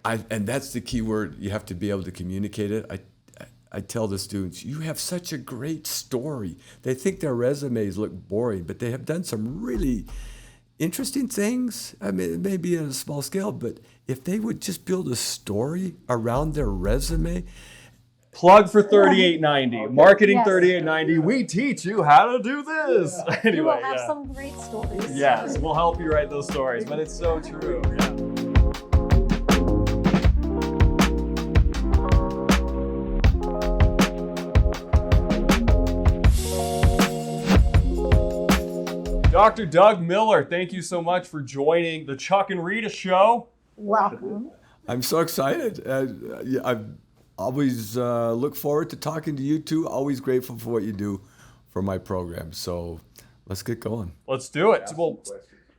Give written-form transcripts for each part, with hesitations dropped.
And that's the key word. You have to be able to communicate it. I tell the students, you have such a great story. They think their resumes look boring, but they have done some really interesting things. I mean, it may be on a small scale, but if they would just build a story around their resume. Plug for 3890, Marketing Yes. 3890. We teach you how to do this. You Anyway, will have some great stories. Yes, we'll help you write those stories, but it's so true. Yeah. Dr. Doug Miller, thank you so much for joining the Chuck and Rita Show. Welcome. I'm so excited. I always look forward to talking to you two. Always grateful for what you do for my program. So let's get going. Let's do it. Well,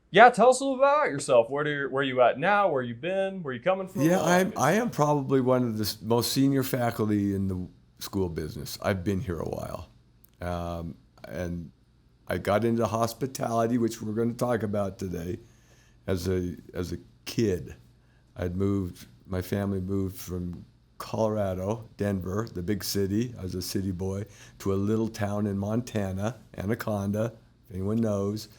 yeah, tell us a little about yourself. Where are you at now? Where you been? Where you coming from? Yeah, I am probably one of the most senior faculty in the school business. I've been here a while. And I got into hospitality, which we're going to talk about today, as a kid. My family moved from Colorado, Denver, the big city. I was a city boy, to a little town in Montana, Anaconda, if anyone knows.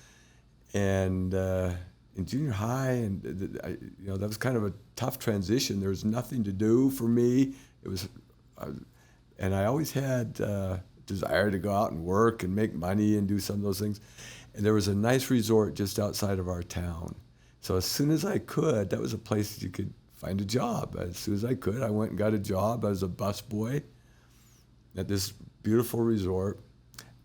And in junior high, and that was kind of a tough transition. There was nothing to do for me. And I always had desire to go out and work and make money and do some of those things. And there was a nice resort just outside of our town. So as soon as I could, that was a place you could find a job. As soon as I could, I went and got a job as a busboy at this beautiful resort,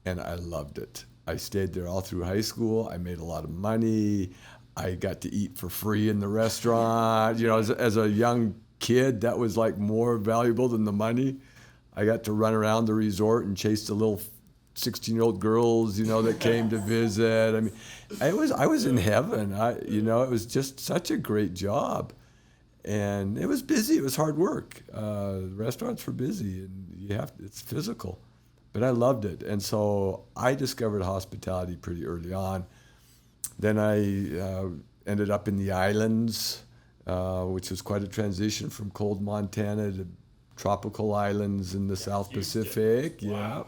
and I loved it. I stayed there all through high school. I made a lot of money. I got to eat for free in the restaurant. As a young kid, that was like more valuable than the money. I got to run around the resort and chase the little 16-year-old girls, that came to visit. I mean, I was in heaven. It was just such a great job, and it was busy. It was hard work. The restaurants were busy, and it's physical, but I loved it. And so I discovered hospitality pretty early on. Then I ended up in the islands, which was quite a transition from cold Montana to tropical islands in the South Pacific. Wow. Yeah.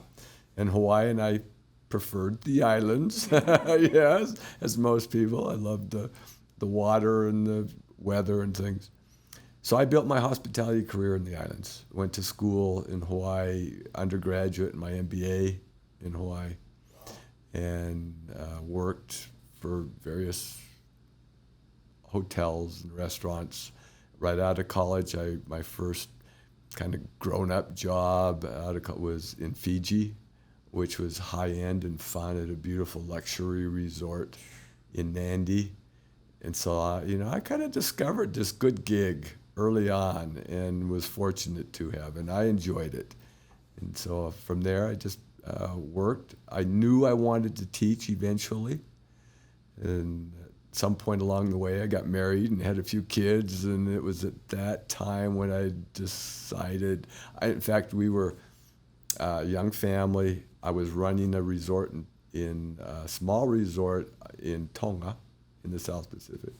And Hawaii, and I preferred the islands, yes, as most people. I loved the water and the weather and things. So I built my hospitality career in the islands. Went to school in Hawaii, undergraduate, and my MBA in Hawaii, and worked for various hotels and restaurants. Right out of college, my first kind of grown-up job was in Fiji, which was high-end and fun at a beautiful luxury resort in Nandi. And so, I kind of discovered this good gig early on and was fortunate to have, and I enjoyed it. And so from there, I just worked. I knew I wanted to teach eventually. And at some point along the way, I got married and had a few kids, and it was at that time when I decided, in fact, we were a young family. I was running a resort in a small resort in Tonga in the South Pacific,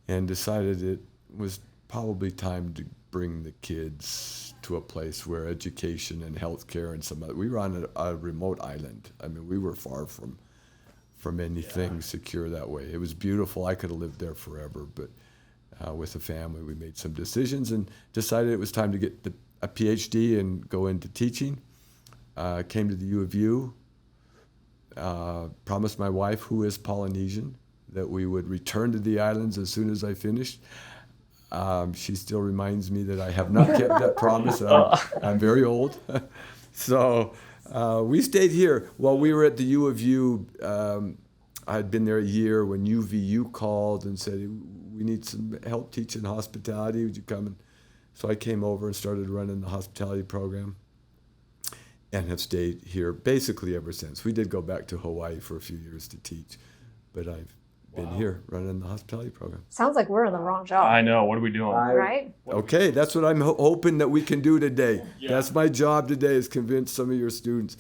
and decided it was probably time to bring the kids to a place where education and healthcare and we were on a remote island. I mean, we were far from anything secure that way. It was beautiful. I could have lived there forever, but with the family, we made some decisions and decided it was time to get a PhD and go into teaching. Came to the U of U, promised my wife, who is Polynesian, that we would return to the islands as soon as I finished. She still reminds me that I have not kept that promise. I'm very old. So we stayed here. While we were at the U of U, I had been there a year when UVU called and said, we need some help teaching hospitality. Would you come? So I came over and started running the hospitality program and have stayed here basically ever since. We did go back to Hawaii for a few years to teach, but I've been here running the hospitality program. Sounds like we're in the wrong job. I know. What are we doing? Right? Okay, that's what I'm hoping that we can do today. Yeah. That's my job today, is convince some of your students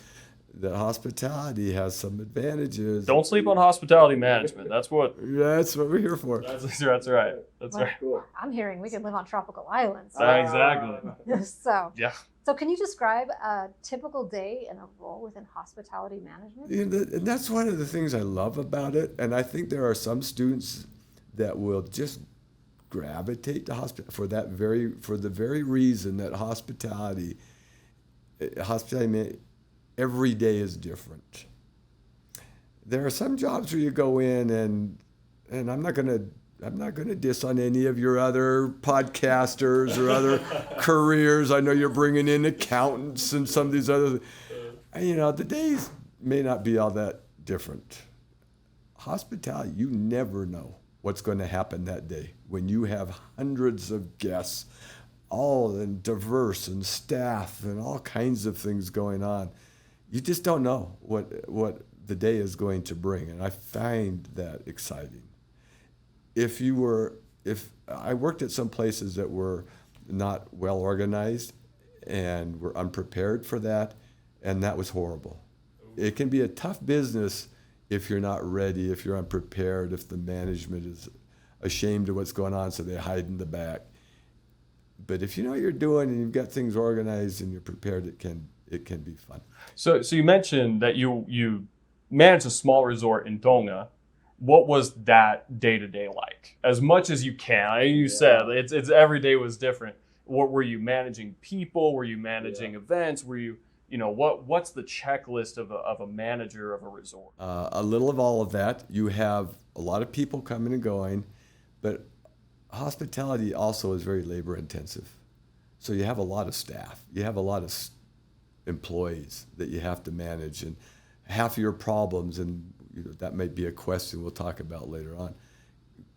that hospitality has some advantages. Don't sleep on hospitality management. That's what We're here for. that's right. That's Well, right. I'm hearing we could live on tropical islands. Exactly. So, Yeah. so can you describe a typical day in a role within hospitality management? And that's one of the things I love about it. And I think there are some students that will just gravitate to hospitality for the very reason that hospitality every day is different. There are some jobs where you go in and I'm not gonna diss on any of your other podcasters or other careers. I know you're bringing in accountants and some of these other, the days may not be all that different. Hospitality, you never know what's going to happen that day when you have hundreds of guests, all and diverse and staff and all kinds of things going on. You just don't know what the day is going to bring, and I find that exciting. If I worked at some places that were not well organized and were unprepared for that, and that was horrible. It can be a tough business if you're not ready, if you're unprepared, if the management is ashamed of what's going on, so they hide in the back. But if you know what you're doing and you've got things organized and you're prepared, it can be fun. So you mentioned that you managed a small resort in Tonga. What was that day-to-day like? As much as you can. You said it's every day was different. What were you managing people? Were you managing events? Were you what's the checklist of a manager of a resort? A little of all of that. You have a lot of people coming and going, but hospitality also is very labor intensive. So you have a lot of staff. You have a lot of employees that you have to manage, and half of your problems, and that may be a question we'll talk about later on,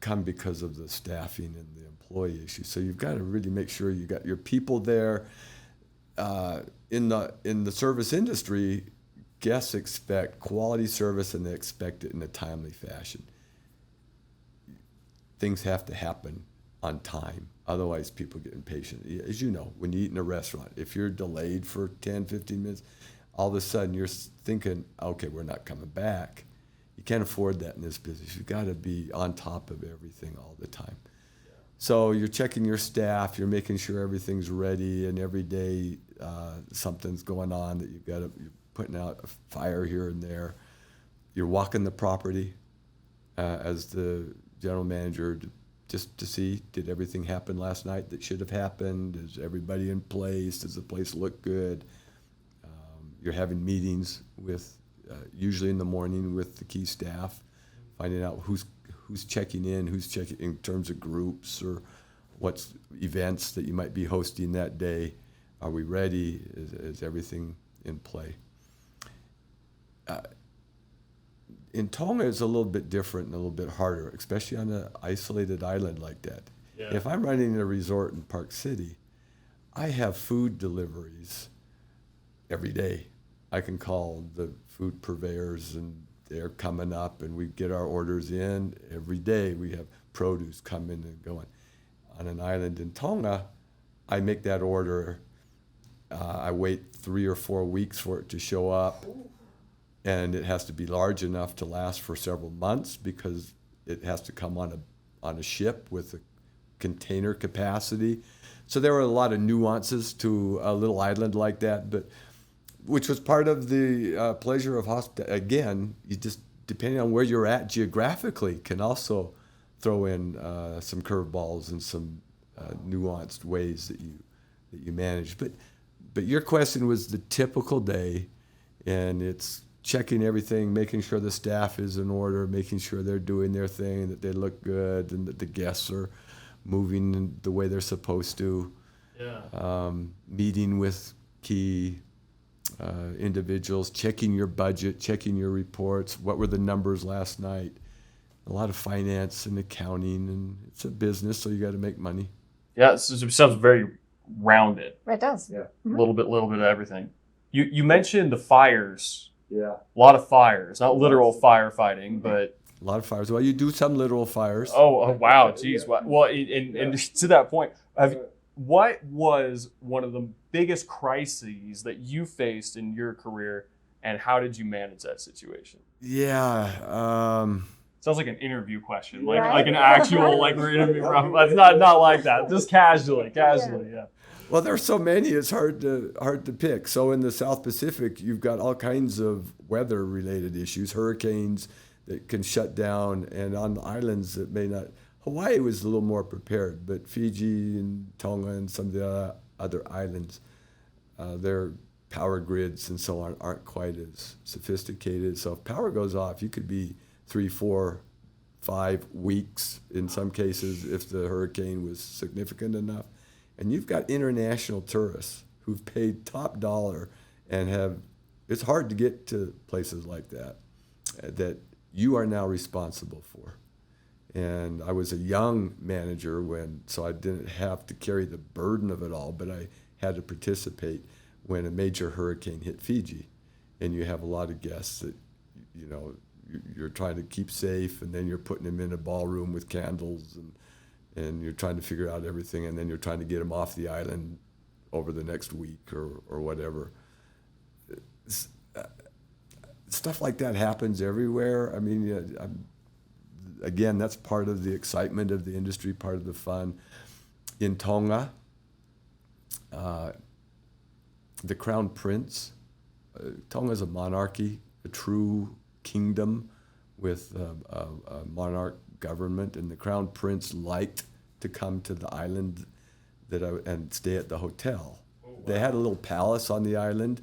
come because of the staffing and the employee issue. So you've got to really make sure you got your people there. In the service industry, guests expect quality service and they expect it in a timely fashion. Things have to happen on time. Otherwise, people get impatient. As you know, when you eat in a restaurant, if you're delayed for 10, 15 minutes, all of a sudden you're thinking, okay, we're not coming back. You can't afford that in this business. You've got to be on top of everything all the time. Yeah. So you're checking your staff, you're making sure everything's ready, and every day something's going on that you're putting out a fire here and there. You're walking the property as the general manager just to see, did everything happen last night that should have happened? Is everybody in place? Does the place look good? You're having meetings with, usually in the morning with the key staff, finding out who's checking in terms of groups or what's events that you might be hosting that day. Are we ready? Is everything in play? In Tonga, it's a little bit different and a little bit harder, especially on an isolated island like that. Yeah. If I'm running a resort in Park City, I have food deliveries every day. I can call the food purveyors and they're coming up and we get our orders in every day. We have produce coming and going. On an island in Tonga, I make that order. I wait 3 or 4 weeks for it to show up. And it has to be large enough to last for several months because it has to come on a ship with a container capacity. So there were a lot of nuances to a little island like that, but which was part of the pleasure of hospitality. Again, you just, depending on where you're at geographically, can also throw in some curveballs and some nuanced ways that you manage. But your question was the typical day, and it's checking everything, making sure the staff is in order, making sure they're doing their thing, that they look good, and that the guests are moving the way they're supposed to. Yeah. Meeting with key individuals, checking your budget, checking your reports. What were the numbers last night? A lot of finance and accounting, and it's a business, so you got to make money. Yeah, it sounds very rounded. It does. Yeah, a little bit of everything. You mentioned the fires. Yeah. A lot of fires, not literal firefighting, but a lot of fires. Well, you do some literal fires. Oh wow, geez. Well, and to that point, what was one of the biggest crises that you faced in your career and how did you manage that situation? Yeah. Sounds like an interview question, Right. like an actual like we're interviewing. It's not like that. Just casually. Yeah. Well, there's so many, it's hard to pick. So in the South Pacific, you've got all kinds of weather-related issues, hurricanes that can shut down, and on the islands that may not. Hawaii was a little more prepared, but Fiji and Tonga and some of the other islands, their power grids and so on aren't quite as sophisticated. So if power goes off, you could be 3, 4, 5 weeks in some cases if the hurricane was significant enough. And you've got international tourists who've paid top dollar and it's hard to get to places like that you are now responsible for. And I was a young manager so I didn't have to carry the burden of it all, but I had to participate when a major hurricane hit Fiji. And you have a lot of guests that, you're trying to keep safe, and then you're putting them in a ballroom with candles, and you're trying to figure out everything, and then you're trying to get them off the island over the next week or whatever. Stuff like that happens everywhere. I mean, again, that's part of the excitement of the industry, part of the fun. In Tonga, the Crown Prince, Tonga's a monarchy, a true kingdom with a monarch government, and the Crown Prince liked to come to the island and stay at the hotel. Oh, wow. They had a little palace on the island.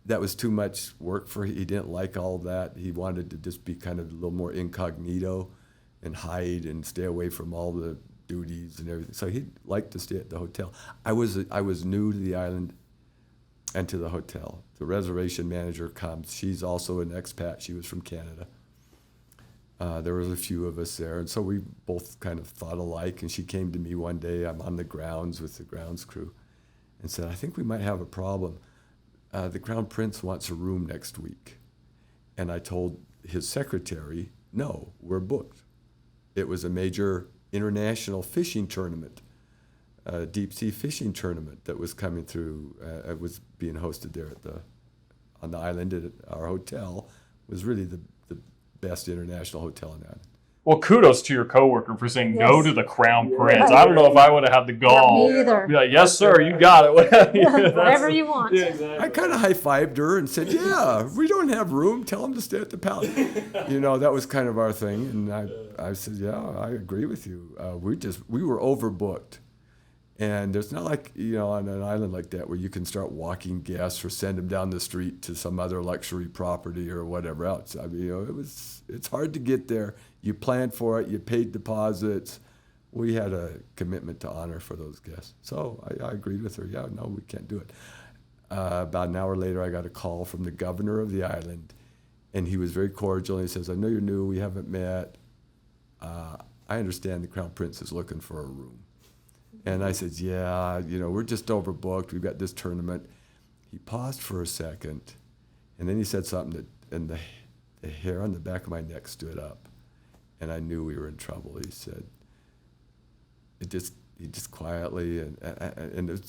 That was too much work for him. He didn't like all that. He wanted to just be kind of a little more incognito and hide and stay away from all the duties and everything. So he liked to stay at the hotel. I was new to the island and to the hotel. The reservation manager comes. She's also an expat. She was from Canada. There was a few of us there, and so we both kind of thought alike. And she came to me one day. I'm on the grounds with the grounds crew, and said, "I think we might have a problem. The Crown Prince wants a room next week." And I told his secretary, "No, we're booked." It was a major international fishing tournament, a deep sea fishing tournament that was coming through. It was being hosted there on the island at our hotel. It was really the best international hotel on the island. Well, kudos to your coworker for saying no Yes. to the Crown Prince. I don't know if I would have had the gall. Me either. Be like, yes, sir, you got it. Whatever you want. Yeah, exactly. I kind of high-fived her and said, "Yeah, we don't have room. Tell them to stay at the palace." That was kind of our thing. And I said, "Yeah, I agree with you. We were overbooked. And there's not like, on an island like that where you can start walking guests or send them down the street to some other luxury property or whatever else. I mean, it's hard to get there. You planned for it. You paid deposits. We had a commitment to honor for those guests. So I agreed with her. Yeah, no, we can't do it. About an hour later, I got a call from the governor of the island, and he was very cordial. And he says, "I know you're new. We haven't met. I understand the Crown Prince is looking for a room." And I said, "Yeah, we're just overbooked. We've got this tournament." He paused for a second, and then he said something and the hair on the back of my neck stood up, and I knew we were in trouble. He said, he just quietly, and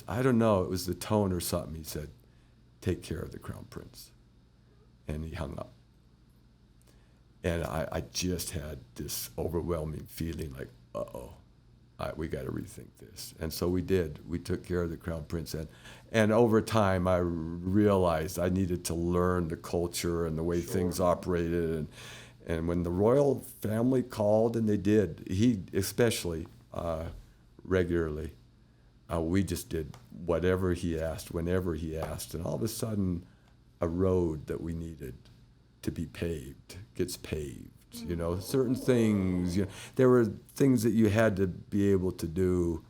I don't know, it was the tone or something. He said, "Take care of the Crown Prince." And he hung up. And I just had this overwhelming feeling like, uh-oh. We got to rethink this. And so we did. We took care of the Crown Prince. And over time, I realized I needed to learn the culture and the way things operated. And when the royal family called, and they did, he especially regularly, we just did whatever he asked, whenever he asked. And all of a sudden, a road that we needed to be paved gets paved. Certain things, there were things that you had to be able to do.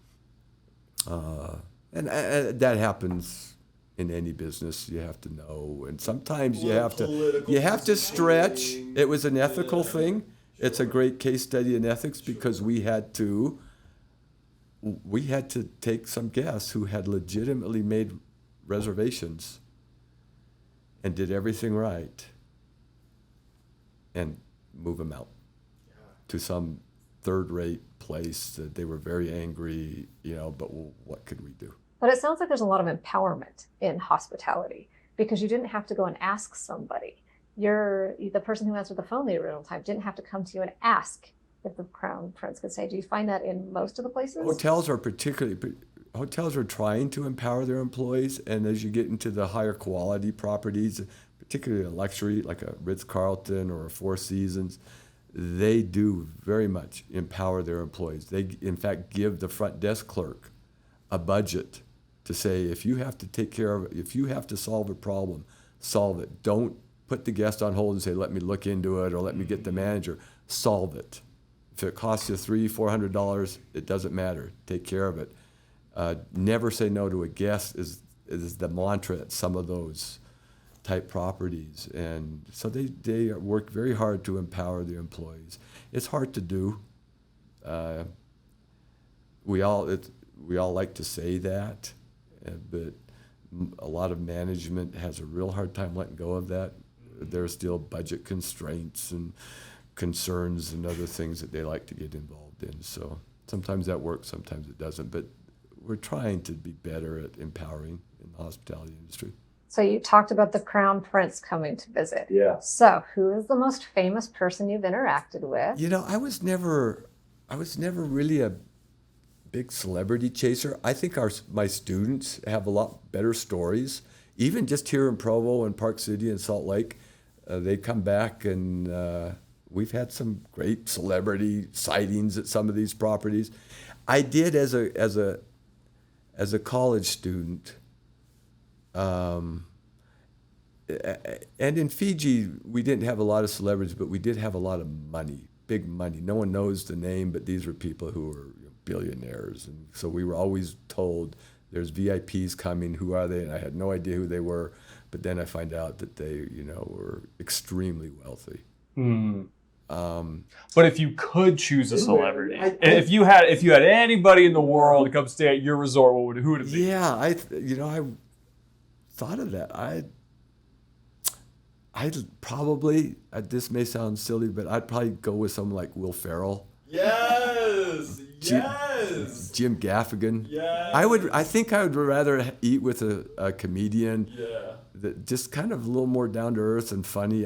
And that happens in any business. You have to know. And sometimes you have to stretch. It was an ethical thing. It's a great case study in ethics because we had to take some guests who had legitimately made reservations and did everything right and move them out to some third-rate place that they were very angry, but what could we do? But it sounds like there's a lot of empowerment in hospitality. because you didn't have to go and ask somebody. The person who answered the phone the original time didn't have to come to you and ask if the Crown Prince could stay. Do you find that in most of the places? Hotels are trying to empower their employees, and as you get into the higher quality properties, particularly a luxury like a Ritz-Carlton or a Four Seasons, they do very much empower their employees. They, in fact, give the front desk clerk a budget to say, if you have to take care of it, if you have to solve a problem, solve it. Don't put the guest on hold and say, let me look into it or let me get the manager. Solve it. If it costs you $300-400, it doesn't matter. Take care of it. Never say no to a guest is the mantra at some of those type properties. And so they work very hard to empower the employees. It's hard to do. We all like to say that, but a lot of management has a real hard time letting go of that. There are still budget constraints and concerns and other things that they like to get involved in. So sometimes that works, sometimes it doesn't. But we're trying to be better at empowering in the hospitality industry. So you talked about the Crown Prince coming to visit. Yeah. So who is the most famous person you've interacted with? You know, I was never really a big celebrity chaser. I think my students have a lot better stories. Even just here in Provo and Park City and Salt Lake, they come back and we've had some great celebrity sightings at some of these properties. I did as a college student. And in Fiji, we didn't have a lot of celebrities, but we did have a lot of money, big money. No one knows the name, but these were people who were billionaires. And so we were always told, there's VIPs coming, who are they? And I had no idea who they were. But then I find out that they, were extremely wealthy. Mm. But if you could choose a celebrity, if you had anybody in the world to come stay at your resort, who would it be? Yeah, I thought of that. I'd probably, this may sound silly, but I'd probably go with someone like Will Ferrell. Yes. Jim Gaffigan. Yes. I think I would rather eat with a comedian. Yeah. That just kind of a little more down to earth and funny.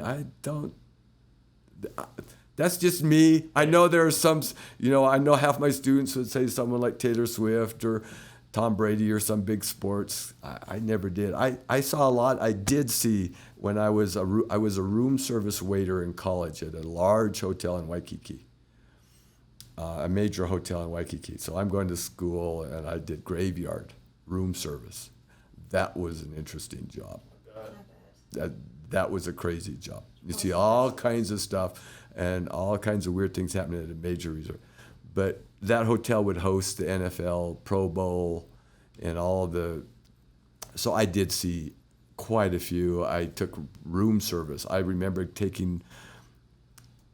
That's just me. I know there are some, I know half my students would say someone like Taylor Swift or Tom Brady or some big sports. I never did. I saw a lot. I did see when I was a room service waiter in college at a large hotel in Waikiki, a major hotel in Waikiki. So I'm going to school and I did graveyard room service. That was an interesting job. That was a crazy job. You see all kinds of stuff and all kinds of weird things happening at a major resort. But that hotel would host the NFL Pro Bowl and so I did see quite a few. I took room service. I remember taking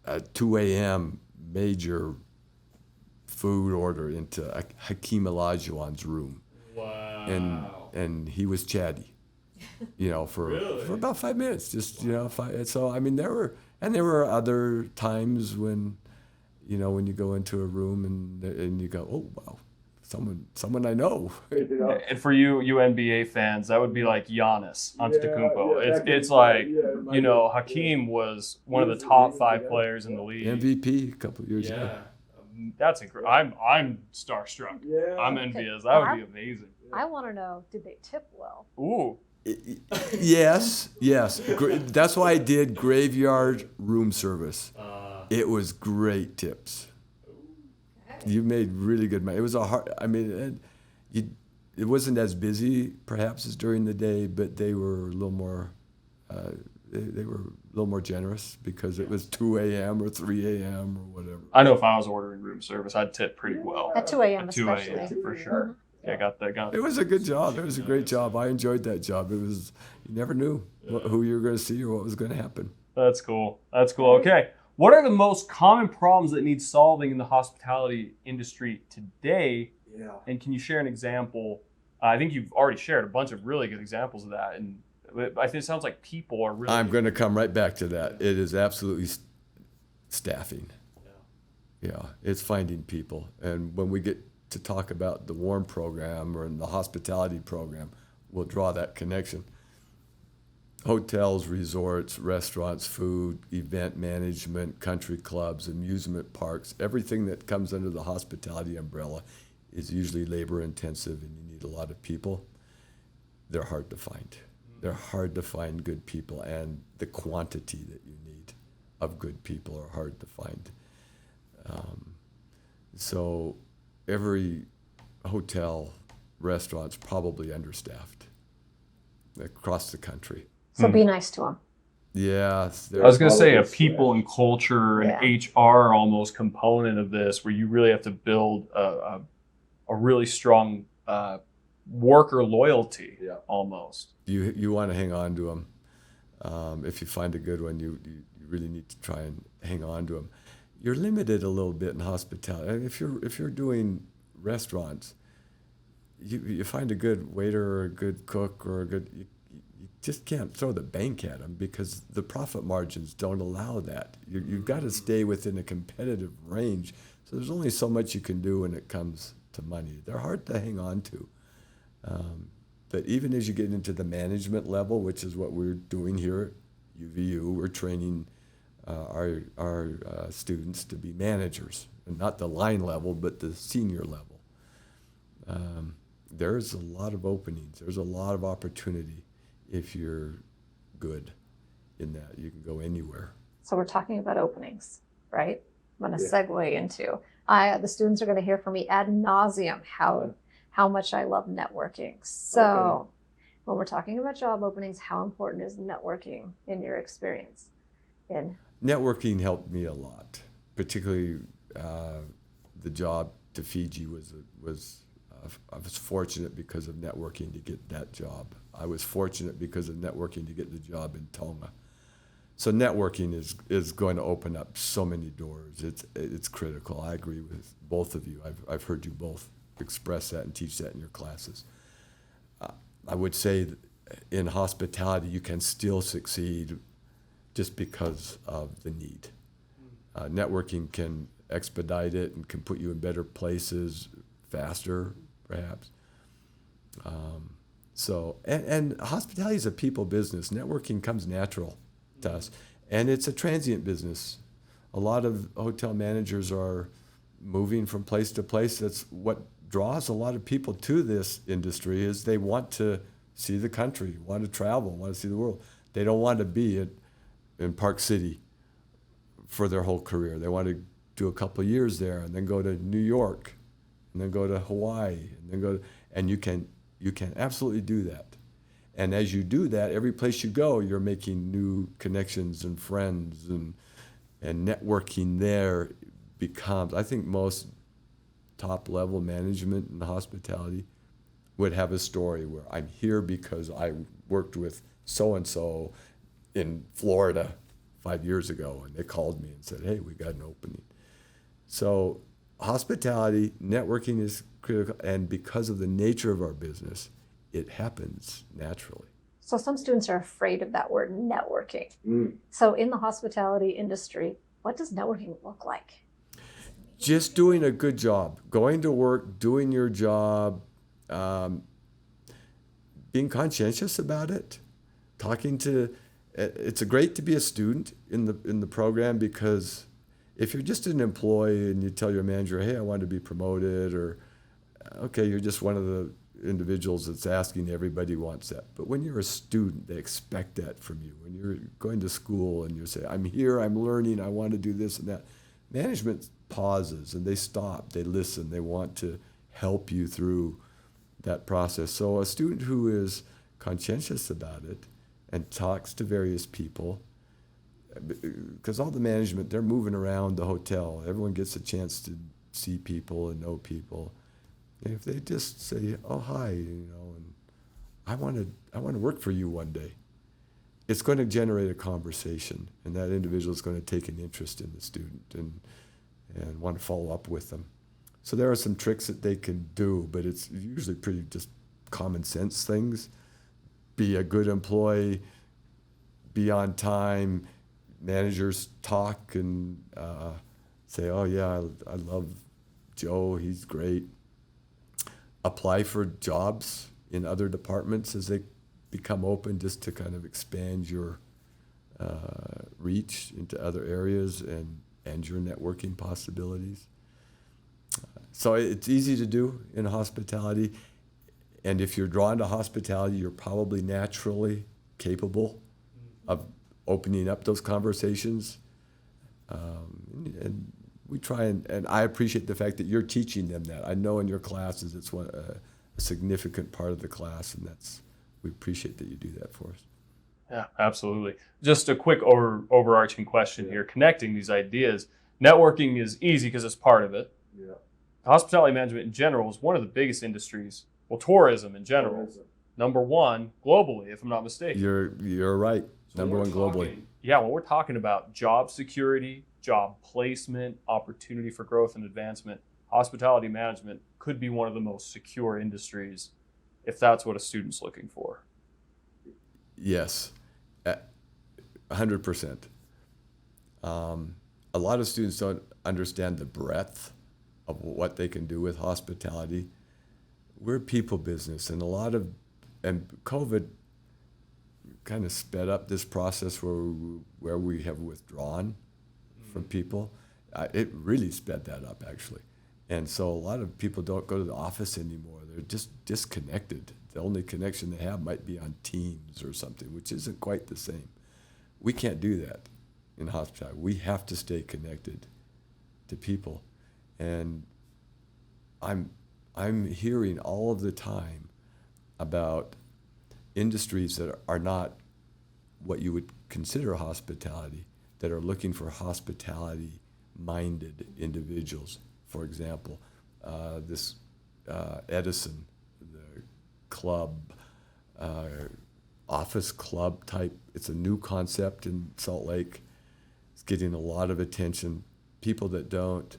a 2 a.m. major food order into Hakeem Olajuwon's room. Wow. And he was chatty. For about 5 minutes, so I mean, there were other times when, when you go into a room and you go, oh wow, someone I know. And for you NBA fans, that would be like Giannis Antetokounmpo. It's like, Hakeem was one of the top 5 players in the league. MVP a couple of years ago. That's incredible. I'm starstruck. Yeah. I'm envious. That would be amazing. I want to know, did they tip well? Ooh. Yes. That's why I did graveyard room service. It was great tips. You made really good money. It was it wasn't as busy perhaps as during the day, but they were a little more, they were a little more generous because it was 2 a.m. or 3 a.m. or whatever. I know if I was ordering room service, I'd tip pretty well. At 2 a.m. At 2 especially. a.m. for sure. Yeah, I got that. It was a good job. It was a great job. I enjoyed that job. You never knew who you were going to see or what was going to happen. That's cool. Okay. What are the most common problems that need solving in the hospitality industry today? Yeah. And can you share an example? I think you've already shared a bunch of really good examples of that. And I think it sounds like people are really... I'm going to come right back to that. It is absolutely staffing. Yeah, it's finding people. And when we get to talk about the WARM program or in the hospitality program, we'll draw that connection. hotels, resorts, restaurants, food, event management, country clubs, amusement parks, everything that comes under the hospitality umbrella is usually labor intensive and you need a lot of people. They're hard to find. They're hard to find good people, and the quantity that you need of good people are hard to find. So every hotel, restaurant's probably understaffed across the country. So be nice to them. Yeah, I was going to say a people and culture and Yeah. HR almost component of this, where you really have to build a really strong worker loyalty, Yeah. almost. You want to hang on to them. If you find a good one, you really need to try and hang on to them. You're limited a little bit in hospitality. I mean, if you're doing restaurants, you find a good waiter or a good cook or you just can't throw the bank at them because the profit margins don't allow that. You've got to stay within a competitive range. So there's only so much you can do when it comes to money. They're hard to hang on to. But even as you get into the management level, which is what we're doing here at UVU, we're training our students to be managers, and not the line level, but the senior level. There's a lot of openings. There's a lot of opportunity if you're good in that. You can go anywhere. So we're talking about openings, right? I'm going to segue into the students are going to hear from me ad nauseum how much I love networking. So when we're talking about job openings, how important is networking in your experience? Networking helped me a lot, particularly the job to Fiji I was fortunate because of networking to get that job. I was fortunate because of networking to get the job in Tonga. So networking is going to open up so many doors. It's critical. I agree with both of you. I've heard you both express that and teach that in your classes. I would say that in hospitality, you can still succeed just because of the need. Networking can expedite it and can put you in better places faster, perhaps. And hospitality is a people business. Networking comes natural to us. And it's a transient business. A lot of hotel managers are moving from place to place. That's what draws a lot of people to this industry is they want to see the country, want to travel, want to see the world. They don't want to be in Park City for their whole career. They want to do a couple of years there and then go to New York and then go to Hawaii and then and you can absolutely do that. And as you do that, every place you go, you're making new connections and friends and networking there becomes, I think most top level management in hospitality would have a story where I'm here because I worked with so-and-so in Florida 5 years ago and they called me and said, hey, we got an opening. So hospitality, networking is critical, and because of the nature of our business, it happens naturally. So some students are afraid of that word networking. So in the hospitality industry, what does networking look like? Just doing a good job, going to work, doing your job, being conscientious about it, it's great to be a student in the program, because if you're just an employee and you tell your manager, hey, I want to be promoted, or okay, you're just one of the individuals that's asking, everybody wants that. But when you're a student, they expect that from you. When you're going to school and you say, I'm here, I'm learning, I want to do this and that, management pauses and they stop, they listen, they want to help you through that process. So a student who is conscientious about it and talks to various people, because all the management, they're moving around the hotel. Everyone gets a chance to see people and know people. And if they just say, oh, hi, and I want to work for you one day, it's going to generate a conversation, and that individual is going to take an interest in the student and want to follow up with them. So there are some tricks that they can do, but it's usually pretty just common sense things. Be a good employee, be on time. Managers talk and say, oh yeah, I love Joe, he's great. Apply for jobs in other departments as they become open just to kind of expand your reach into other areas and your networking possibilities. So it's easy to do in hospitality. And if you're drawn to hospitality, you're probably naturally capable of opening up those conversations. And we try and I appreciate the fact that you're teaching them that. I know in your classes it's a significant part of the class, and we appreciate that you do that for us. Yeah, absolutely. Just a quick overarching question here. Connecting these ideas, networking is easy because it's part of it. Yeah. Hospitality management in general is one of the biggest industries. Well, tourism in general, number one globally, if I'm not mistaken. You're right. So Number one globally. When we're talking about job security, job placement, opportunity for growth and advancement, hospitality management could be one of the most secure industries if that's what a student's looking for. Yes, 100%. A lot of students don't understand the breadth of what they can do with hospitality. We're a people business, and COVID kind of sped up this process where we have withdrawn from people. It really sped that up, actually. And so a lot of people don't go to the office anymore. They're just disconnected. The only connection they have might be on Teams or something, which isn't quite the same. We can't do that in hospitality. We have to stay connected to people. And I'm hearing all of the time about industries that are not what you would consider hospitality, that are looking for hospitality-minded individuals. For example, this Edison, the club, office club type, it's a new concept in Salt Lake. It's getting a lot of attention. People that don't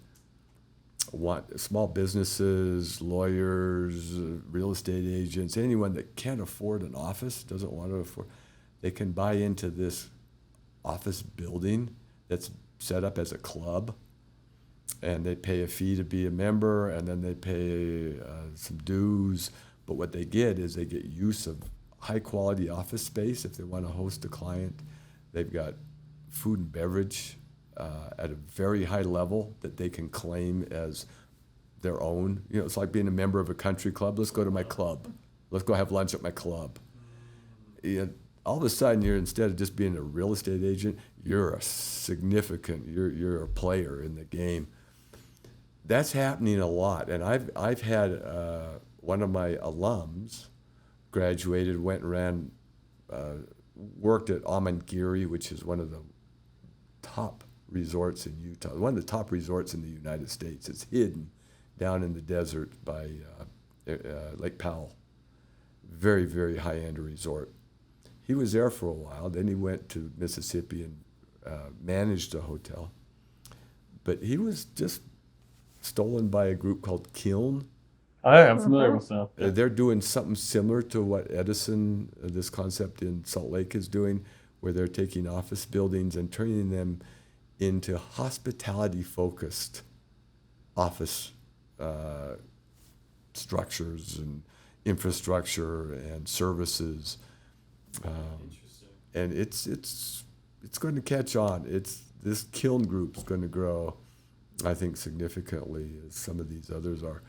want, small businesses, lawyers, real estate agents, anyone that can't afford an office, doesn't want to afford, they can buy into this office building that's set up as a club, and they pay a fee to be a member, and then they pay some dues. But what they get is they get use of high quality office space if they want to host a client. They've got food and beverage at a very high level that they can claim as their own. You know, it's like being a member of a country club. Let's go to my club. Let's go have lunch at my club. All of a sudden, instead of just being a real estate agent, you're a you're a player in the game. That's happening a lot, and I've had one of my alums graduated, went and ran, worked at Amangiri, which is one of the top resorts in Utah, one of the top resorts in the United States. It's hidden down in the desert by Lake Powell. Very, very high-end resort. He was there for a while. Then he went to Mississippi and managed a hotel. But he was just stolen by a group called Kiln. I'm familiar with them. They're doing something similar to what Edison, this concept in Salt Lake, is doing, where they're taking office buildings and turning them into hospitality-focused office structures and infrastructure and services. Interesting. And it's going to catch on. This Kiln group is going to grow, I think, significantly, as some of these others are.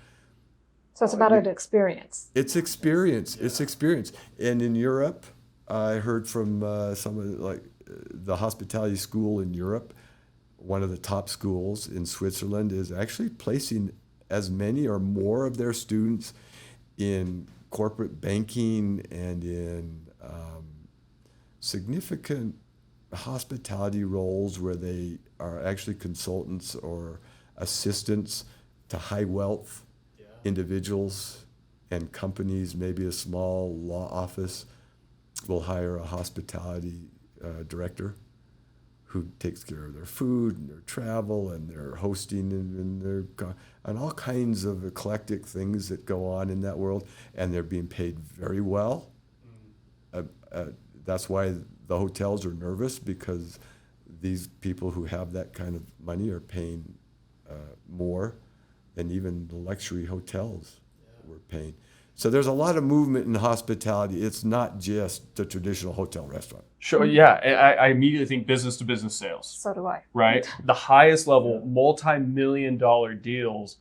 So it's about an experience. It's experience. Yeah. It's experience. And in Europe, I heard from some of the hospitality school in Europe, one of the top schools in Switzerland, is actually placing as many or more of their students in corporate banking and in significant hospitality roles where they are actually consultants or assistants to high wealth individuals and companies. Maybe a small law office will hire a hospitality director who takes care of their food and their travel and their hosting and all kinds of eclectic things that go on in that world, and they're being paid very well. That's why the hotels are nervous, because these people who have that kind of money are paying more than even the luxury hotels were paying. So there's a lot of movement in hospitality. It's not just the traditional hotel restaurant. Sure. Yeah. I immediately think business to business sales, So do I. right? The highest level, multi-million-dollar deals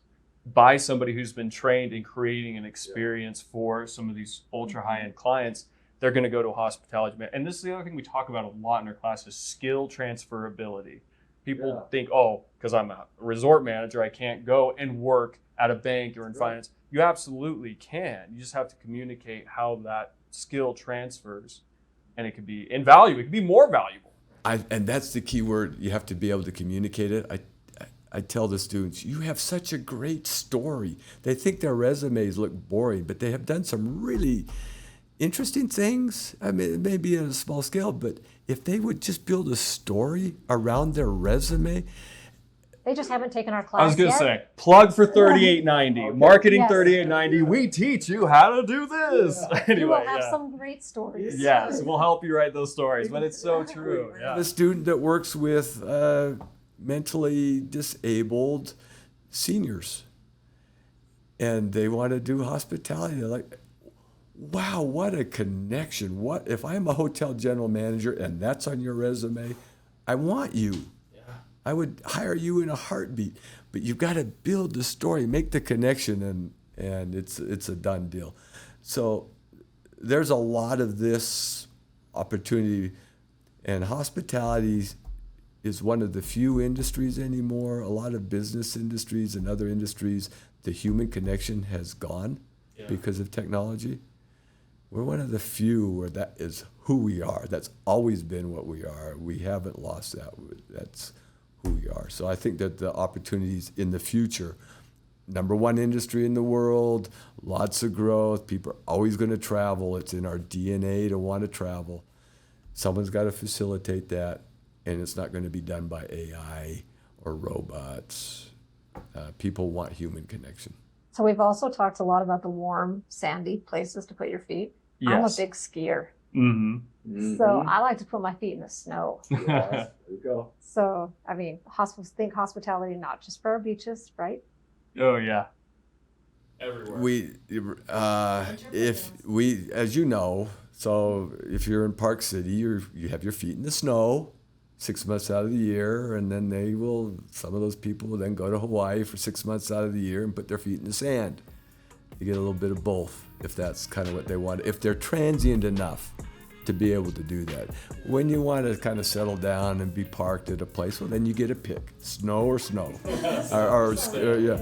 by somebody who's been trained in creating an experience for some of these ultra high-end clients. They're going to go to a hospitality. And this is the other thing we talk about a lot in our class is skill transferability. People think, oh, because I'm a resort manager, I can't go and work at a bank or in finance. You absolutely can. You just have to communicate how that skill transfers. And it could be invaluable. It could be more valuable. And that's the key word. You have to be able to communicate it. I tell the students, you have such a great story. They think their resumes look boring, but they have done some really interesting things. I mean, it may be at a small scale, but if they would just build a story around their resume. They just haven't taken our class I was going to yet. say, plug for 3890, marketing Yes. 3890. We teach you how to do this. Anyway, You will have some great stories. Yes, we'll help you write those stories, but it's so true. I have a student that works with mentally disabled seniors, and they want to do hospitality. They're like, wow, what a connection. What if I'm a hotel general manager and that's on your resume? I want you. I would hire you in a heartbeat, but you've got to build the story, make the connection, and it's a done deal. So there's a lot of this opportunity, and hospitality is one of the few industries anymore. A lot of business industries and other industries, the human connection has gone because of technology. We're one of the few where that is who we are. That's always been what we are. We haven't lost that. That's who we are. So I think that the opportunities in the future, number one industry in the world, lots of growth, people are always going to travel. It's in our DNA to want to travel. Someone's got to facilitate that, and it's not going to be done by AI or robots. People want human connection. So we've also talked a lot about the warm, sandy places to put your feet. I'm a Yes. big skier. Mm-hmm. So I like to put my feet in the snow. There you go. So, I mean, think hospitality, not just for our beaches, right? Oh, yeah. Everywhere. As you know, so if you're in Park City, you have your feet in the snow 6 months out of the year, and then some of those people will then go to Hawaii for 6 months out of the year and put their feet in the sand. You get a little bit of both, if that's kind of what they want, if they're transient enough to be able to do that. When you want to kind of settle down and be parked at a place, well, then you get a pick, snow or snow. Yeah.